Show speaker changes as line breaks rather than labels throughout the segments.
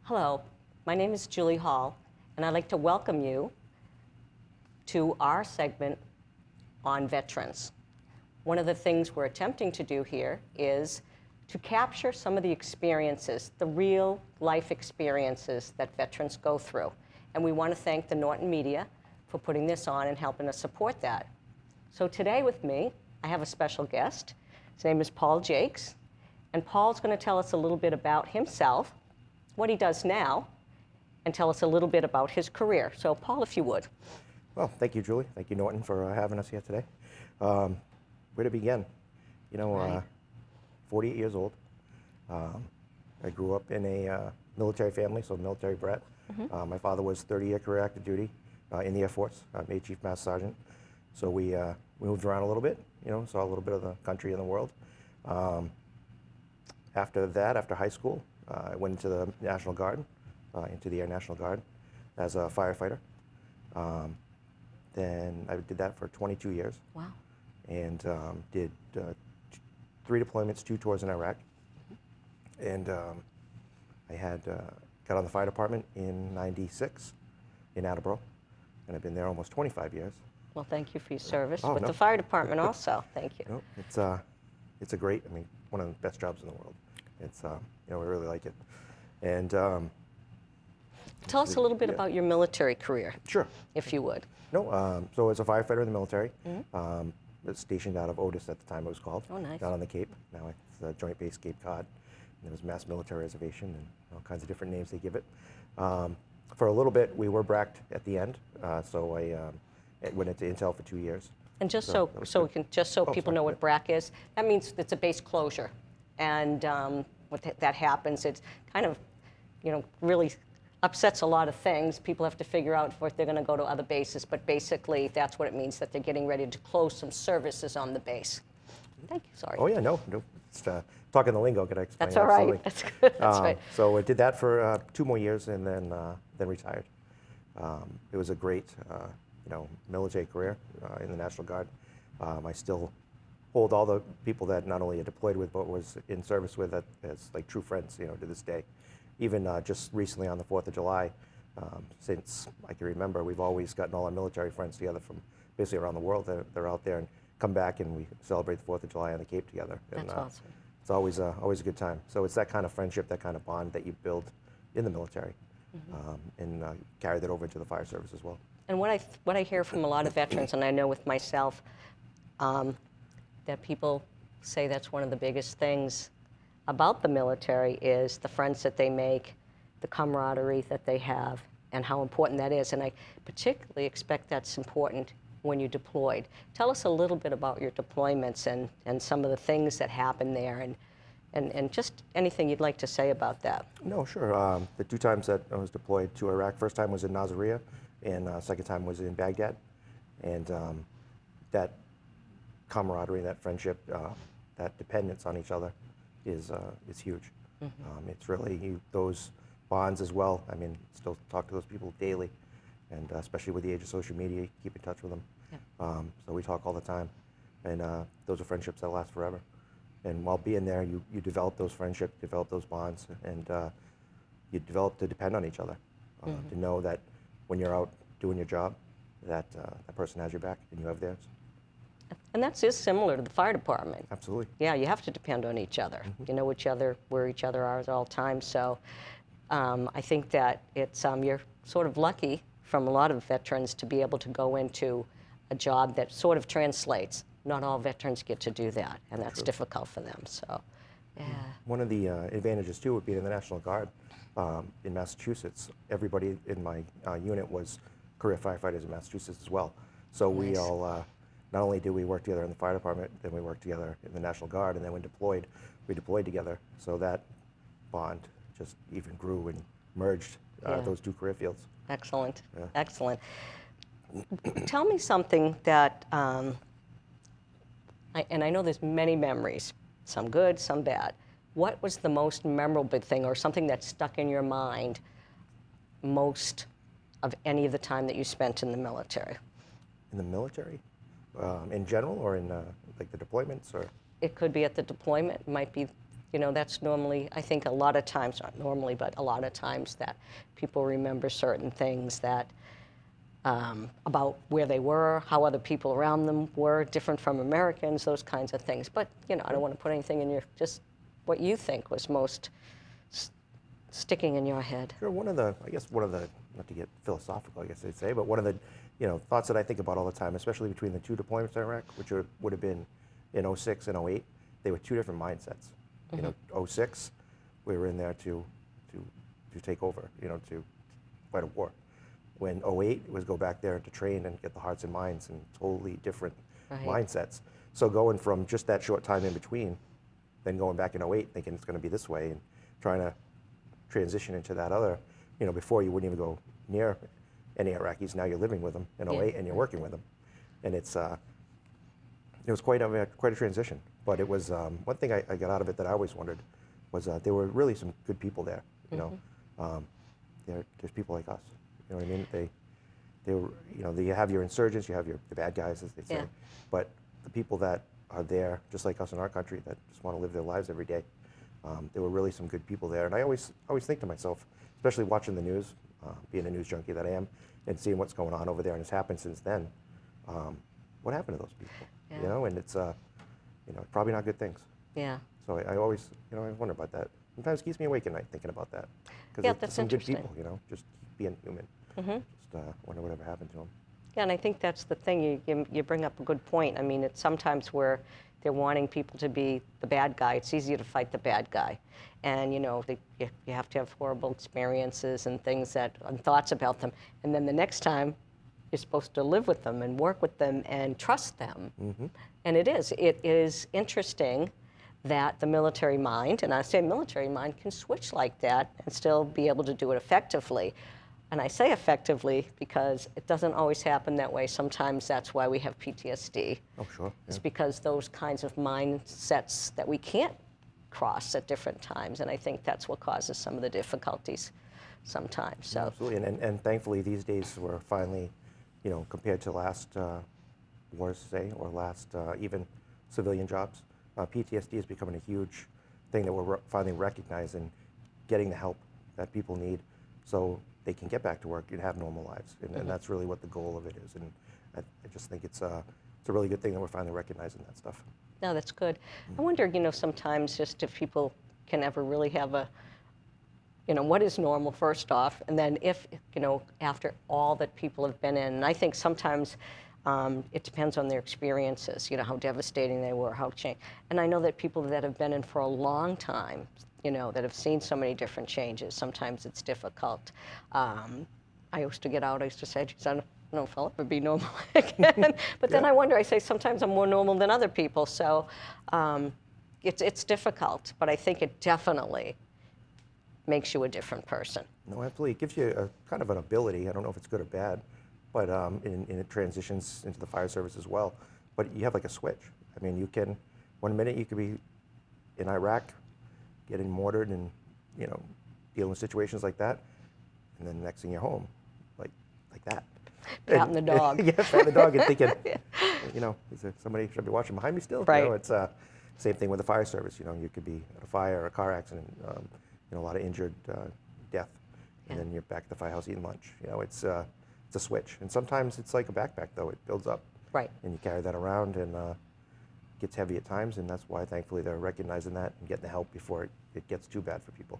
Hello, my name is Julie Hall, and I'd like to welcome you to our segment on veterans. One of the things we're attempting to do here is to capture some of the experiences, the real life experiences that veterans go through. And we want to thank the Norton media for putting this on and helping us support that. So today with me, I have a special guest. His name is Paul Jacques, and Paul's going to tell us a little bit about himself, what he does now, and tell us a little bit about his career. So Paul, if you would.
Well, thank you, Julie. Thank you, Norton, for having us here today. Where to begin? You know,
Right.
48 years old. I grew up in a military family, so military brat. My father was 30-year career active duty in the Air Force, made Chief Master Sergeant. So we moved around a little bit, you know, saw a little bit of the country and the world. After that, after high school, I went into the National Guard, into the Air National Guard as a firefighter. Then I did that for 22 years.
Wow.
And did 3 deployments, 2 tours in Iraq. And I had got on the fire department in '96 in Attleboro, and I've been there almost 25 years.
Well, thank you for your service
Oh,
with
no.
the fire department also. Thank you.
No, it's a great, I mean, one of the best jobs in the world. It's you know, we really like it. And
Tell us a little bit
yeah.
about your military career,
Sure.
if you would.
No, so as a firefighter in the military, I was stationed out of Otis at the time it was called.
Oh, nice.
Down on the Cape. Now it's Joint Base Cape Cod. And it was Mass Military Reservation and all kinds of different names they give it. For a little bit, we were BRAC'd at the end, so I went into Intel for 2 years.
And just
So that was
so
good.
we can just so
Oh,
people
sorry.
know what BRAC is, that means it's a base closure, and when that happens, it's kind of, you know, really upsets a lot of things. People have to figure out if they're going to go to other bases, but basically that's what it means, that they're getting ready to close some services on the base. Thank you. Sorry.
Oh yeah, no. It's, talking the lingo, could I explain?
That's all right.
Absolutely.
That's good. That's right.
So I did that for 2 more years and then retired. It was a great, you know, military career in the National Guard. I still hold all the people that not only I deployed with, but was in service with as like true friends, you know, to this day. Even just recently on the 4th of July, since I can remember, we've always gotten all our military friends together from basically around the world. They're out there and come back and we celebrate the 4th of July on the Cape together. And,
That's awesome.
It's always a good time. So it's that kind of friendship, that kind of bond that you build in the military, and carry that over into the fire service as well.
And what I hear from a lot of veterans, and I know with myself, that people say that's one of the biggest things about the military is the friends that they make, the camaraderie that they have, and how important that is. And I particularly expect that's important when you deployed. Tell us a little bit about your deployments and some of the things that happen there, and just anything you'd like to say about that.
No, sure. The 2 times that I was deployed to Iraq, first time was in Nasiriyah, and second time was in Baghdad. And that camaraderie, that friendship, that dependence on each other is huge. It's really those bonds as well. I mean, still talk to those people daily, and especially with the age of social media, you keep in touch with them.
Yeah.
So we talk all the time, and those are friendships that last forever. And while being there, you develop those friendships, develop those bonds, and you develop to depend on each other, to know that when you're out doing your job, that that person has your back and you have theirs.
And that is similar to the fire department.
Absolutely.
Yeah, you have to depend on each other. You know where each other are at all times. So I think that it's you're sort of lucky from a lot of veterans to be able to go into a job that sort of translates. Not all veterans get to do that, and that's
True.
difficult for them. So, yeah.
One of the advantages too would be in the National Guard in Massachusetts. Everybody in my unit was career firefighters in Massachusetts as well. So
Nice.
we all, not only did we work together in the fire department, then we worked together in the National Guard, and then when deployed, we deployed together. So that bond just even grew and merged
Yeah.
those 2 career fields.
Excellent.
Yeah.
Excellent. Tell me something that, and I know there's many memories, some good, some bad. What was the most memorable thing or something that stuck in your mind most of any of the time that you spent in the military?
In the military? In general, or in like the deployments, or?
It could be at the deployment, it might be You know, that's normally, I think a lot of times, not normally, but a lot of times that people remember certain things that about where they were, how other people around them were different from Americans, those kinds of things. But, you know, I don't want to put anything in your, just what you think was most sticking in your head.
Sure, I guess one of the, not to get philosophical, I guess I'd say, but one of the, thoughts that I think about all the time, especially between the two deployments in Iraq, which would have been in 06 and 08, they were two different mindsets.
Mm-hmm.
06, we were in there to take over, to fight a war. When 08, it was go back there to train and get the hearts and minds and totally different mindsets. So going from just that short time in between, then going back in 08 thinking it's going to be this way and trying to transition into that other, before you wouldn't even go near any Iraqis, now you're living with them in 08 and you're working with them. And it was quite a transition. But it was, one thing I got out of it that I always wondered was there were really some good people there, there's people like us. You know what I mean? They were, you have your insurgents, you have the bad guys, as they say. But the people that are there, just like us in our country, that just want to live their lives every day, there were really some good people there. And I always think to myself, especially watching the news, being a news junkie that I am, and seeing what's going on over there, and it's happened since then. What happened to those people? And it's probably not good things.
Yeah.
So I always, I wonder about that. Sometimes it keeps me awake at night thinking about that.
Yeah,
Because
that's
some good
interesting.
people, just being human.
Mm-hmm.
Just wonder whatever happened to them.
Yeah, and I think that's the thing. You bring up a good point. I mean, it's sometimes where they're wanting people to be the bad guy. It's easier to fight the bad guy. And, you have to have horrible experiences and things and thoughts about them. And then the next time, you're supposed to live with them and work with them and trust them. Mm-hmm. And it is interesting that the military mind, and I say military mind, can switch like that and still be able to do it effectively. And I say effectively because it doesn't always happen that way. Sometimes that's why we have PTSD.
Oh, sure. Yeah.
It's because those kinds of mindsets that we can't cross at different times. And I think that's what causes some of the difficulties sometimes. So.
Absolutely. And thankfully, these days, we're finally, compared to last wars, say, or last even civilian jobs, PTSD is becoming a huge thing that we're finally recognizing, getting the help that people need so they can get back to work and have normal lives. And that's really what the goal of it is. And I just think it's a really good thing that we're finally recognizing that stuff.
No, that's good. I wonder, sometimes just if people can ever really have what is normal first off, and then if, after all that people have been in. And I think sometimes it depends on their experiences, how devastating they were, how changed. And I know that people that have been in for a long time, that have seen so many different changes, sometimes it's difficult. I used to get out, I used to say, geez, I don't know if I'll ever be normal again. But then I wonder, I say sometimes I'm more normal than other people. So it's difficult, but I think it definitely makes you a different person.
No, absolutely. It gives you a kind of an ability. I don't know if it's good or bad, but it transitions into the fire service as well. But you have like a switch. I mean, you can, one minute you could be in Iraq getting mortared and, dealing with situations like that. And then the next thing you're home, like that.
Patting the dog.
Yeah, patting the dog and thinking, is there somebody, should I be watching behind me still?
Right.
It's same thing with the fire service. You could be at a fire or a car accident, a lot of injured death. And then you're back at the firehouse eating lunch. It's a switch. And sometimes it's like a backpack, though. It builds up.
Right.
And you carry that around, and gets heavy at times, and that's why, thankfully, they're recognizing that and getting the help before it gets too bad for people.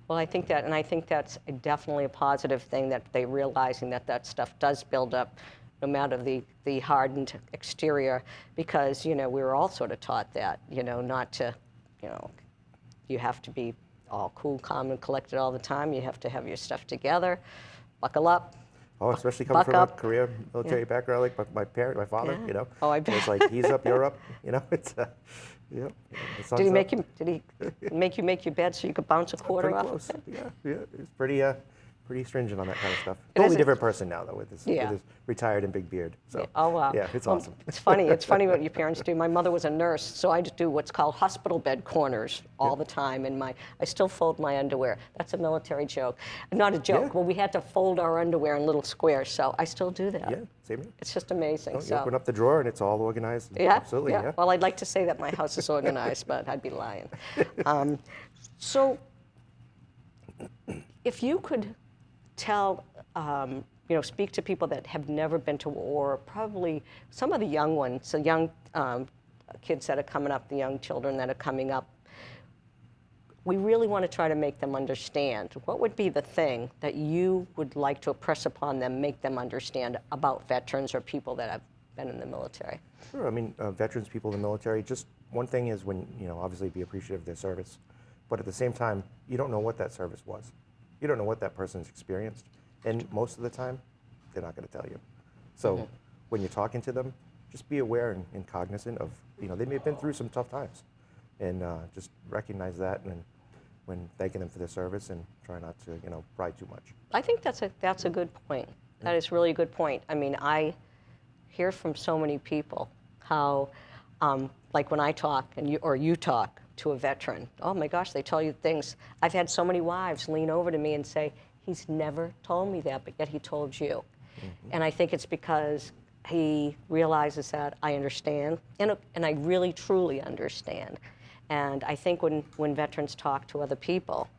Well, I think that's definitely a positive thing, that they're realizing that stuff does build up, no matter the hardened exterior, because, we were all sort of taught that, not to, you have to be all cool, calm, and collected all the time. You have to have your stuff together, buckle up.
Oh, especially coming from a career military background, like my father,
Oh, I bet.
It's like, he's up, you're up, it's,
Did he make you make your bed so you could bounce a quarter
pretty
off?
Close. Yeah, it's pretty pretty stringent on that kind of stuff.
It
Totally
is-
different person now, though, with
Yeah.
his retired and big beard. So,
Oh, wow.
yeah, it's
Well,
awesome.
It's funny. It's funny what your parents do. My mother was a nurse, so I do what's called hospital bed corners all the time. And I still fold my underwear. That's a military joke. Not a joke.
Yeah.
Well, we had to fold our underwear in little squares, so I still do that.
Yeah, same here.
It's just amazing.
You
So.
open up the drawer and it's all organized.
Yeah,
Absolutely, yeah.
Well, I'd like to say that my house is organized, but I'd be lying. So, if you could tell, speak to people that have never been to war, probably some of the young ones, the young kids that are coming up, the young children that are coming up, we really want to try to make them understand. What would be the thing that you would like to impress upon them, make them understand about veterans or people that have been in the military?
Sure. I mean, veterans, people in the military, just one thing is when, obviously be appreciative of their service. But at the same time, you don't know what that service was. You don't know what that person's experienced. And most of the time, they're not going to tell you. So when you're talking to them, just be aware and cognizant of, they may have been through some tough times. And just recognize that and when thanking them for their service and try not to, pry too much.
I think that's a good point. That is really a good point. I mean, I hear from so many people how, like when I talk or you talk to a veteran, oh my gosh, they tell you things. I've had so many wives lean over to me and say, he's never told me that, but yet he told you. And I think it's because he realizes that I understand, and I really, truly understand. And I think when veterans talk to other people,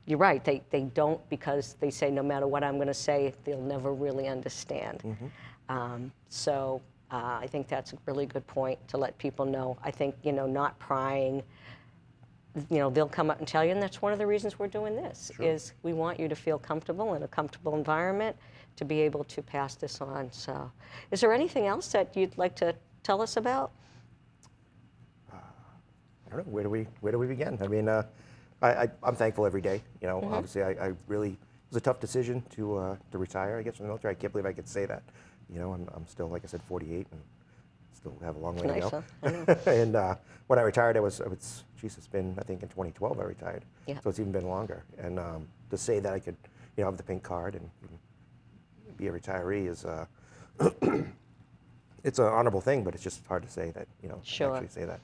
you're right, they don't, because they say no matter what I'm going to say, they'll never really understand. I think that's a really good point to let people know. I think, not prying, they'll come up and tell you, and that's one of the reasons we're doing this, is we want you to feel comfortable in a comfortable environment to be able to pass this on. So is there anything else that you'd like to tell us about?
I don't know, where do we begin? I mean, I'm thankful every day. Obviously, I really, it was a tough decision to retire, I guess, from the military. I can't believe I could say that. I'm still, like I said, 48 and still have a long way to go.
I know.
And when I retired, it's been, I think in 2012 I retired.
Yeah.
So it's even been longer. And to say that I could, have the pink card and be a retiree is, it's an honorable thing, but it's just hard to say that,
Sure.
actually say that.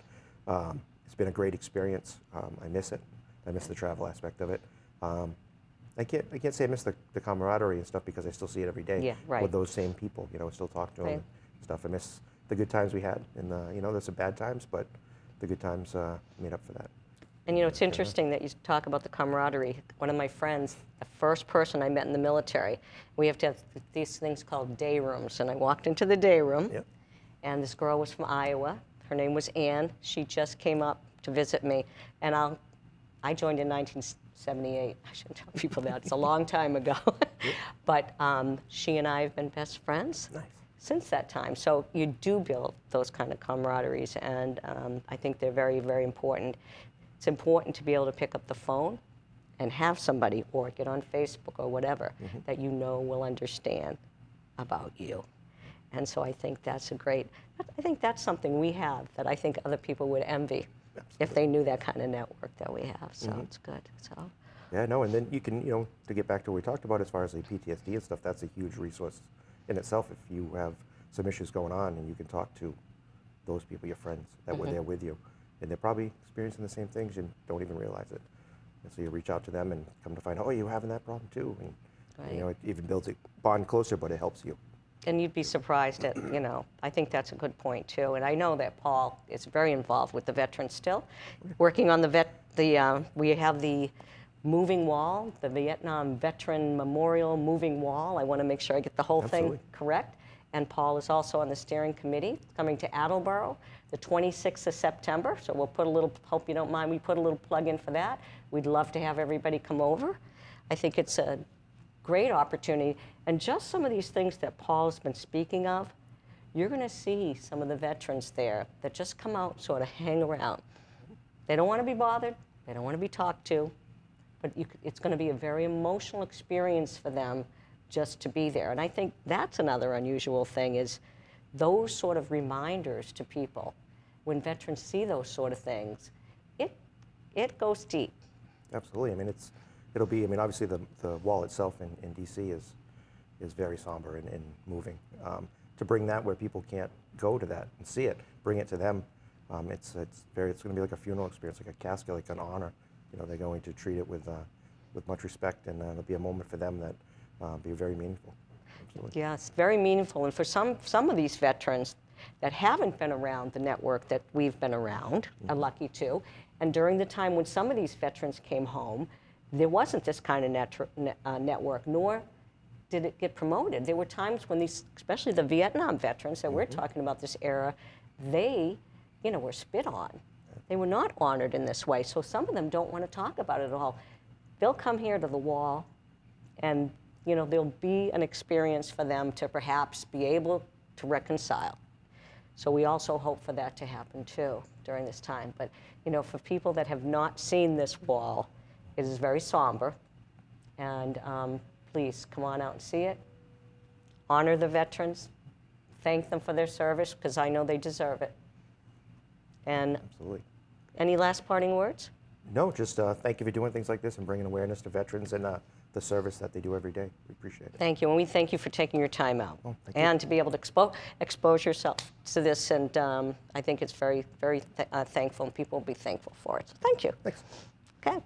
It's been a great experience. I miss it. I miss the travel aspect of it. I can't say I miss the camaraderie and stuff because I still see it every day.
Yeah, right.
With those same people, I still talk to them and stuff. I miss the good times we had, and there's some bad times, but the good times made up for that.
And it's interesting that you talk about the camaraderie. One of my friends, the first person I met in the military, we have to have these things called day rooms, and I walked into the day room, and this girl was from Iowa. Her name was Ann. She just came up to visit me, and I joined in 1978. I shouldn't tell people that. It's a long time ago. But she and I have been best friends since that time. So you do build those kind of camaraderies, and I think they're very, very important. It's important to be able to pick up the phone and have somebody, or get on Facebook or whatever, that will understand about you. And so I think that's something we have that I think other people would envy if they knew that kind of network that we have. So it's good. So.
Yeah, no, and then you can, to get back to what we talked about as far as the PTSD and stuff, that's a huge resource in itself if you have some issues going on and you can talk to those people, your friends that were there with you. And they're probably experiencing the same things and don't even realize it. And so you reach out to them and come to find out, oh, you're having that problem too. And, it even builds a bond closer, but it helps you.
And you'd be surprised at, I think that's a good point too. And I know that Paul is very involved with the veterans still, working on we have the moving wall, the Vietnam Veteran Memorial moving wall. I want to make sure I get the whole thing correct. And Paul is also on the steering committee coming to Attleboro the 26th of September. So we'll put hope you don't mind, we put a little plug in for that. We'd love to have everybody come over. I think it's a great opportunity. And just some of these things that Paul's been speaking of, you're going to see some of the veterans there that just come out, sort of hang around. They don't want to be bothered. They don't want to be talked to. But it's going to be a very emotional experience for them just to be there. And I think that's another unusual thing, is those sort of reminders to people. When veterans see those sort of things, it goes deep.
Absolutely. I mean, it'll be, I mean, obviously the wall itself in D.C. is very somber and moving. To bring that where people can't go to that and see it, bring it to them, it's going to be like a funeral experience, like a casket, like an honor. You know, they're going to treat it with much respect, and it'll be a moment for them that be very meaningful. Absolutely.
Yes, very meaningful. And for some of these veterans that haven't been around the network that we've been around, are lucky too. And during the time when some of these veterans came home, there wasn't this kind of network, nor did it get promoted. There were times when these, especially the Vietnam veterans that we're talking about this era, they, you know, were spit on. They were not honored in this way. So some of them don't want to talk about it at all. They'll come here to the wall, and you know, there'll be an experience for them to perhaps be able to reconcile. So we also hope for that to happen too during this time. But you know, for people that have not seen this wall, it is very somber. And please come on out and see it. Honor the veterans. Thank them for their service, because I know they deserve it. And
Absolutely.
any last parting words?
No, just thank you for doing things like this and bringing awareness to veterans and the service that they do every day. We appreciate it.
Thank you, and we thank you for taking your time out.
Oh, thank you.
And to be able to expose yourself to this, and I think it's very, very thankful, and people will be thankful for it. So thank you.
Thanks.
Okay.